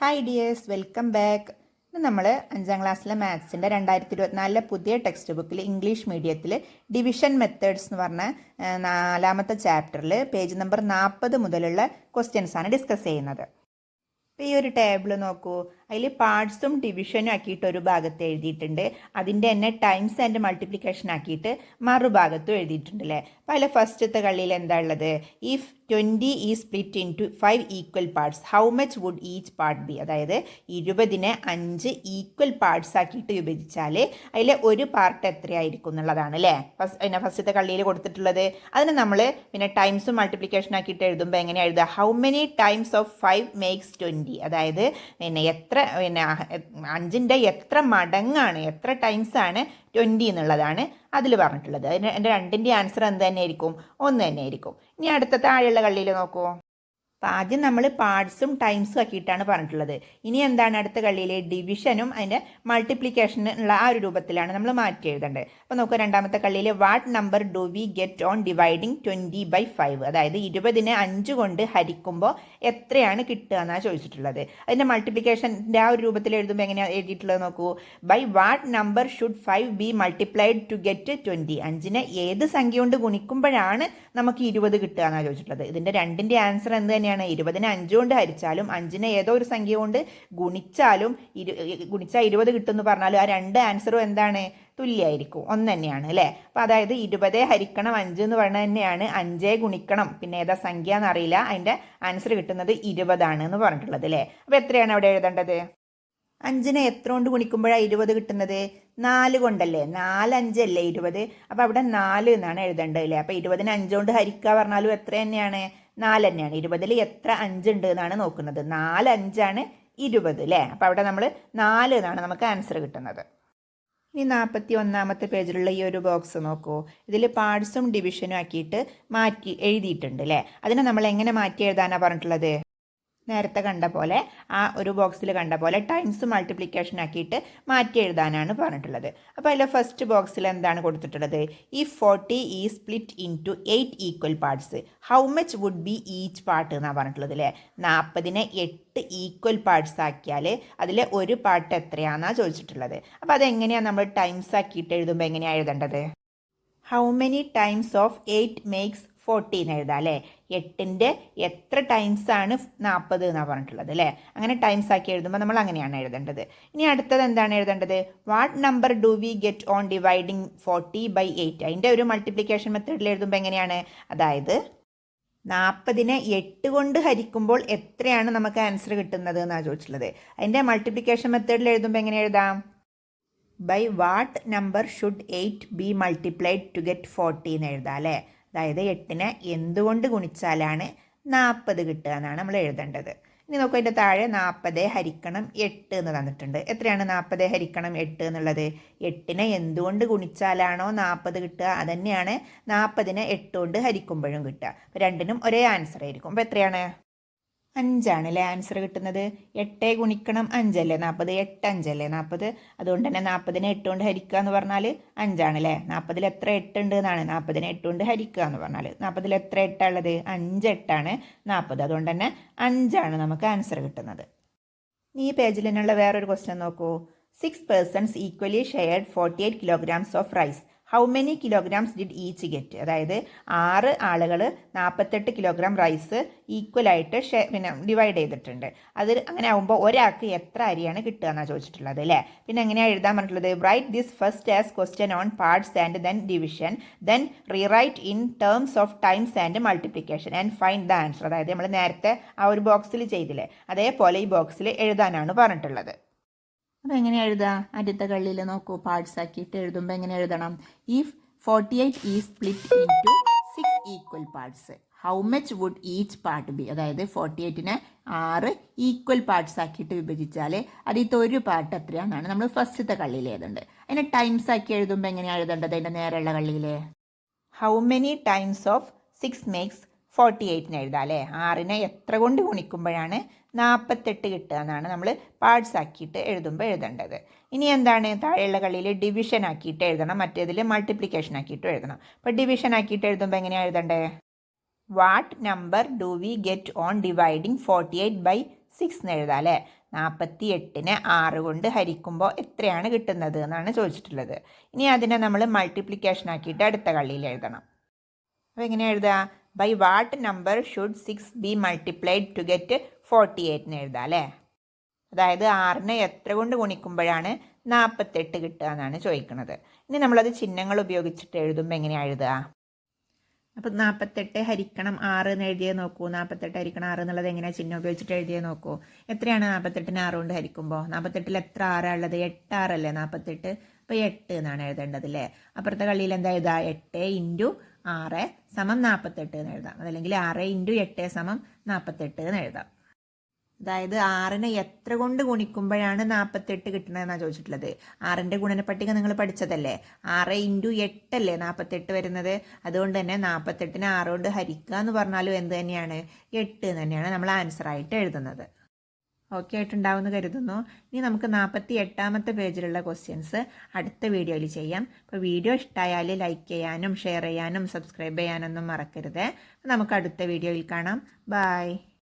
Hi dears, welcome back. ഇന്ന് നമ്മൾ 5ാം ക്ലാസ്സിലെ മാത്സിൻ്റെ 2024 പുതിയ ടെക്സ്റ്റ് ബുക്കിൽ ഇംഗ്ലീഷ് മീഡിയത്തിൽ ഡിവിഷൻ മെത്തേഡ്സ് എന്ന് പറഞ്ഞ 4ാമത്തെ ചാപ്റ്ററിൽ പേജ് നമ്പർ 40 മുതലുള്ള ക്വസ്റ്റ്യൻസാണ് ഡിസ്കസ് ചെയ്യുന്നത്. അപ്പോൾ ഈ ഒരു ടേബിൾ നോക്കൂ, അതിൽ പാർട്സും ഡിവിഷനും ആക്കിയിട്ട് ഒരു ഭാഗത്ത് എഴുതിയിട്ടുണ്ട്, അതിൻ്റെ തന്നെ ടൈംസ് ആൻഡ് മൾട്ടിപ്ലിക്കേഷൻ ആക്കിയിട്ട് മറുഭാഗത്തും എഴുതിയിട്ടുണ്ട് അല്ലേ. അപ്പോൾ അതിൽ ഫസ്റ്റത്തെ കളിയിൽ എന്താ ഉള്ളത്? If 20 is split into 5 equal parts how much would each part be? അതായത് 20നെ 5 ഈക്വൽ പാർട്സ് ആക്കിയിട്ട് വിഭജിച്ചാൽ അതിൽ ഒരു പാർട്ട് എത്രയായിരിക്കും എന്നുള്ളതാണ് അല്ലേ ഫസ്റ്റത്തെ കളിയിൽ കൊടുത്തിട്ടുള്ളത്. അതിന് നമ്മൾ ടൈംസും മൾട്ടിപ്ലിക്കേഷൻ ആക്കിയിട്ട് എഴുതുമ്പോൾ എങ്ങനെയാണ് എഴുതുക? How many times of 5 makes 20? അതായത് എത്ര 5ൻ്റെ എത്ര മടങ്ങാണ്, എത്ര ടൈംസാണ് 20 എന്നുള്ളതാണ് അതിൽ പറഞ്ഞിട്ടുള്ളത്. എൻ്റെ രണ്ടിൻ്റെ ആൻസർ എന്ത് തന്നെയായിരിക്കും? 1 തന്നെയായിരിക്കും. ഇനി അടുത്ത താഴെയുള്ള കളിയിൽ നോക്കൂ. അപ്പോൾ ആദ്യം നമ്മൾ പാർട്സും ടൈംസും ആക്കിയിട്ടാണ് പറഞ്ഞിട്ടുള്ളത്. ഇനി എന്താണ് അടുത്ത കളിയിൽ? ഡിവിഷനും അതിൻ്റെ മൾട്ടിപ്ലിക്കേഷനുള്ള ആ ഒരു രൂപത്തിലാണ് നമ്മൾ മാറ്റി എഴുതേണ്ടത്. അപ്പോൾ നോക്കുക, രണ്ടാമത്തെ കളിയിൽ what number do we get on dividing 20/5? അതായത് 20നെ 5 കൊണ്ട് ഹരിക്കുമ്പോൾ എത്രയാണ് കിട്ടുക എന്നാണ് ചോദിച്ചിട്ടുള്ളത്. അതിൻ്റെ മൾട്ടിപ്ലിക്കേഷൻ്റെ ആ ഒരു രൂപത്തിൽ എഴുതുമ്പോൾ എങ്ങനെയാണ് എഴുതിയിട്ടുള്ളത് നോക്കൂ. By what number should 5 be multiplied to get 20? 5നെ ഏത് സംഖ്യ കൊണ്ട് ഗുണിക്കുമ്പോഴാണ് നമുക്ക് 20 കിട്ടുക എന്നാണ് ചോദിച്ചിട്ടുള്ളത്. ഇതിൻ്റെ രണ്ടിൻ്റെ ആൻസർ എന്ത് തന്നെയാണ്? 20നെ 5 കൊണ്ട് ഹരിച്ചാലും 5നെ ഏതോ ഒരു സംഖ്യ കൊണ്ട് ഗുണിച്ചാലും ഗുണിച്ചാൽ 20 കിട്ടുമെന്ന് പറഞ്ഞാലും ആ രണ്ട് ആൻസറും എന്താണ്? തുല്യമായിരിക്കും, 1 തന്നെയാണ് അല്ലേ. അപ്പോൾ അതായത് 20 ഹരിക്കണം 5 എന്ന് പറയുന്നത് തന്നെയാണ് 5 ഗുണിക്കണം പിന്നെ ഏതാ സംഖ്യ എന്നറിയില്ല, അതിൻ്റെ ആൻസർ കിട്ടുന്നത് 20 ആണ് എന്ന് പറഞ്ഞിട്ടുള്ളത് അല്ലേ. അപ്പോൾ എത്രയാണ് അവിടെ എഴുതേണ്ടത്? 5നെ എത്ര കൊണ്ട് ഗുണിക്കുമ്പോഴാണ് 20 കിട്ടുന്നത്? 4 കൊണ്ടല്ലേ. 4 5 അല്ലേ 20. അപ്പോൾ അവിടെ 4 എന്നാണ് എഴുതേണ്ടത് അല്ലേ. അപ്പോൾ 20നെ 5 കൊണ്ട് ഹരിക്കുക പറഞ്ഞാലും എത്ര തന്നെയാണ്? 4 തന്നെയാണ്. 20ൽ എത്ര 5 ഉണ്ട് എന്നാണ് നോക്കുന്നത്. 4 5 ആണ് 20 അല്ലേ. അപ്പോൾ അവിടെ നമ്മൾ 4 എന്നാണ് നമുക്ക് ആൻസർ കിട്ടുന്നത്. ഇനി 41ാമത്തെ പേജിലുള്ള ഈ ഒരു ബോക്സ് നോക്കൂ. ഇതിൽ പാർട്സും ഡിവിഷനും ആക്കിയിട്ട് മാറ്റി എഴുതിയിട്ടുണ്ട് അല്ലേ. അതിനെ നമ്മൾ എങ്ങനെ മാറ്റി എഴുതാനാണ് പറഞ്ഞിട്ടുള്ളത്? നേരത്തെ കണ്ട പോലെ ആ ഒരു ബോക്സിൽ കണ്ട പോലെ ടൈംസ് മൾട്ടിപ്ലിക്കേഷൻ ആക്കിയിട്ട് മാറ്റി എഴുതാനാണ് പറഞ്ഞിട്ടുള്ളത്. അപ്പോൾ അതിൽ ഫസ്റ്റ് ബോക്സിൽ എന്താണ് കൊടുത്തിട്ടുള്ളത്? ഈ 40 is split into 8 equal parts how much would be each part എന്നാണ് പറഞ്ഞിട്ടുള്ളത് അല്ലേ. 40നെ 8 ഈക്വൽ പാർട്സ് ആക്കിയാൽ അതിൽ ഒരു പാർട്ട് എത്രയാണെന്നാണ് ചോദിച്ചിട്ടുള്ളത്. അപ്പോൾ അതെങ്ങനെയാണ് നമ്മൾ ടൈംസ് ആക്കിയിട്ട് എഴുതുമ്പോൾ എങ്ങനെയാണ് എഴുതേണ്ടത്? How many times of 8 makes 40 എന്ന് എഴുതാം അല്ലേ. 8ൻ്റെ എത്ര ടൈംസാണ് 40 എന്നാണ് പറഞ്ഞിട്ടുള്ളത് അല്ലേ. അങ്ങനെ ടൈംസ് ആക്കി എഴുതുമ്പോൾ നമ്മൾ അങ്ങനെയാണ് എഴുതേണ്ടത്. ഇനി അടുത്തത് എന്താണ് എഴുതേണ്ടത്? What number do we get on dividing 40/8? അതിൻ്റെ ഒരു മൾട്ടിപ്ലിക്കേഷൻ മെത്തേഡിൽ എഴുതുമ്പോൾ എങ്ങനെയാണ്? അതായത് 40നെ 8 കൊണ്ട് ഹരിക്കുമ്പോൾ എത്രയാണ് നമുക്ക് ആൻസർ കിട്ടുന്നത് എന്നാണ് ചോദിച്ചിട്ടുള്ളത്. അതിൻ്റെ മൾട്ടിപ്ലിക്കേഷൻ മെത്തേഡിൽ എഴുതുമ്പോൾ എങ്ങനെ എഴുതാം? By what number should 8 be multiplied to get 40 എന്ന് എഴുതാം അല്ലേ. അതായത് 8നെ എന്തുകൊണ്ട് ഗുണിച്ചാലാണ് 40 കിട്ടുക എന്നാണ് നമ്മൾ എഴുതേണ്ടത്. ഇനി നോക്കൂ, അതിൻ്റെ താഴെ 40 ഹരിക്കണം 8 എന്ന് തന്നിട്ടുണ്ട്. എത്രയാണ് 40 ഹരിക്കണം 8 എന്നുള്ളത്? 8നെ എന്തുകൊണ്ട് ഗുണിച്ചാലാണോ 40 കിട്ടുക അതന്നെയാണ് 40നെ 8 കൊണ്ട് ഹരിക്കുമ്പോഴും കിട്ടുക. അപ്പോൾ രണ്ടിനും ഒരേ ആൻസർ ആയിരിക്കും. അപ്പോൾ എത്രയാണ്? 5 ആണ് അല്ലേ ആൻസർ കിട്ടുന്നത്. 8 ഗുണിക്കണം 5 അല്ലേ 40, 8 5 അല്ലേ 40. അതുകൊണ്ട് തന്നെ 40നെ 8 കൊണ്ട് ഹരിക്കുക എന്ന് പറഞ്ഞാൽ 5 ആണ് അല്ലേ. 40ൽ എത്ര 8 ഉണ്ട് എന്നാണ് 40നെ 8 കൊണ്ട് ഹരിക്കുക എന്ന് പറഞ്ഞാൽ. 40ൽ എത്ര 8 ഉള്ളത്? 5 8 ആണ് 40. അതുകൊണ്ട് തന്നെ 5 ആണ് നമുക്ക് ആൻസർ കിട്ടുന്നത്. ഈ പേജിൽ നിന്നുള്ള വേറൊരു ക്വസ്റ്റ്യൻ നോക്കൂ. 6 persons equally shared 48 kilograms of rice how many kilograms did each get? അതായത് 6 ആളുകൾ 48 കിലോഗ്രാം റൈസ് ഈക്വലായിട്ട് ഡിവൈഡ് ചെയ്തിട്ടുണ്ട്. അത് അങ്ങനെ ആകുമ്പോൾ ഒരാൾക്ക് എത്ര അരിയാണ് കിട്ടുക എന്നാണ് ചോദിച്ചിട്ടുള്ളത് അല്ലേ. പിന്നെ എങ്ങനെയാണ് എഴുതാൻ പറഞ്ഞിട്ടുള്ളത്? Write this first as question on parts and then division then rewrite in terms of times and multiplication and find the answer. അതായത് നമ്മൾ നേരത്തെ ആ ഒരു ബോക്സിൽ ചെയ്തില്ലേ, അതേപോലെ ഈ ബോക്സിൽ എഴുതാനാണ് പറഞ്ഞിട്ടുള്ളത്. അപ്പോൾ എങ്ങനെ എഴുതാം? ആദ്യത്തെ കളിയിൽ നോക്കൂ, പാർട്സ് ആക്കിയിട്ട് എഴുതുമ്പോൾ എങ്ങനെ എഴുതണം? If 48 is split into 6 equal parts how much would each part be? അതായത് 48നെ 6 ഈക്വൽ പാർട്സ് ആക്കിയിട്ട് വിഭജിച്ചാൽ അതിൽ ഒരു പാർട്ട് എത്രയാണെന്നാണ് നമ്മൾ ഫസ്റ്റത്തെ കളിയിൽ എഴുതേണ്ടത്. അതിനെ ടൈംസ് ആക്കി എഴുതുമ്പോൾ എങ്ങനെയാണ് എഴുതേണ്ടത്? അതിൻ്റെ നേരെയുള്ള കളിയിൽ how many times of 6 makes 48 എന്ന് എഴുതാം അല്ലേ. 6നെ എത്ര കൊണ്ട് ഗുണിക്കുമ്പോഴാണ് 48 കിട്ടുക എന്നാണ് നമ്മൾ പാർട്സ് ആക്കിയിട്ട് എഴുതുമ്പോൾ എഴുതേണ്ടത്. ഇനി എന്താണ് താഴെയുള്ള കളിയിൽ ഡിവിഷൻ ആക്കിയിട്ട് എഴുതണം, മറ്റേതിൽ മൾട്ടിപ്ലിക്കേഷൻ ആക്കിയിട്ടും എഴുതണം. അപ്പോൾ ഡിവിഷൻ ആക്കിയിട്ട് എഴുതുമ്പോൾ എങ്ങനെയാണ് എഴുതേണ്ടത്? What number do we get on dividing 48/6 6 എന്ന് എഴുതാം അല്ലേ. 48നെ 6 കൊണ്ട് ഹരിക്കുമ്പോൾ എത്രയാണ് കിട്ടുന്നത് എന്നാണ് ചോദിച്ചിട്ടുള്ളത്. ഇനി അതിനെ നമ്മൾ മൾട്ടിപ്ലിക്കേഷൻ ആക്കിയിട്ട് അടുത്ത കളിയിൽ എഴുതണം. അപ്പോൾ എങ്ങനെ എഴുതുക? By what number should 6 be multiplied to get 48 എന്ന് എഴുതാം അല്ലേ. അതായത് 6നെ എത്ര കൊണ്ട് ഗുണിക്കുമ്പോഴാണ് 48 കിട്ടുക എന്നാണ് ചോദിക്കുന്നത്. ഇനി നമ്മളത് ചിഹ്നങ്ങൾ ഉപയോഗിച്ചിട്ട് എഴുതുമ്പോൾ എങ്ങനെയാണ് എഴുതുക? അപ്പോൾ 48 ഹരിക്കണം 6 എന്ന് എഴുതിയേ നോക്കൂ. 48 ഹരിക്കണം 6 എന്നുള്ളത് എങ്ങനെയാണ് ചിഹ്നം ഉപയോഗിച്ചിട്ട് എഴുതിയേ നോക്കൂ. എത്രയാണ് 48നെ 6 കൊണ്ട് ഹരിക്കുമ്പോൾ? 48ൽ എത്ര 6 ഉള്ളത്? 8 6 അല്ലേ 48. അപ്പോൾ 8 എന്നാണ് എഴുതേണ്ടത് അല്ലേ. അപ്പുറത്തെ കളിയിൽ എന്താ എഴുതുക? 8 ഇൻറ്റു 6 സമം 48 എന്ന് എഴുതാം. അതല്ലെങ്കിൽ 6 ഇൻറ്റു 8 സമം 48 എന്ന് എഴുതാം. അതായത് 6നെ എത്ര കൊണ്ട് ഗുണിക്കുമ്പോഴാണ് 48 കിട്ടണതെന്നാണ് ചോദിച്ചിട്ടുള്ളത്. 6ൻ്റെ ഗുണനപ്പട്ടിക നിങ്ങൾ പഠിച്ചതല്ലേ. 6 ഇൻറ്റു 8 അല്ലേ 48 വരുന്നത്. അതുകൊണ്ട് തന്നെ 48നെ 6 കൊണ്ട് ഹരിക്കുക എന്ന് പറഞ്ഞാലും എന്ത് തന്നെയാണ്? 8 തന്നെയാണ് നമ്മൾ ആൻസറായിട്ട് എഴുതുന്നത്. ഓക്കെ ആയിട്ടുണ്ടാവുമെന്ന് കരുതുന്നു. ഇനി നമുക്ക് 48ാമത്തെ പേജിലുള്ള ക്വസ്റ്റ്യൻസ് അടുത്ത വീഡിയോയിൽ ചെയ്യാം. അപ്പോൾ വീഡിയോ ഇഷ്ടമായാൽ ലൈക്ക് ചെയ്യാനും ഷെയർ ചെയ്യാനും സബ്സ്ക്രൈബ് ചെയ്യാനൊന്നും മറക്കരുത്. നമുക്ക് അടുത്ത വീഡിയോയിൽ കാണാം. ബൈ.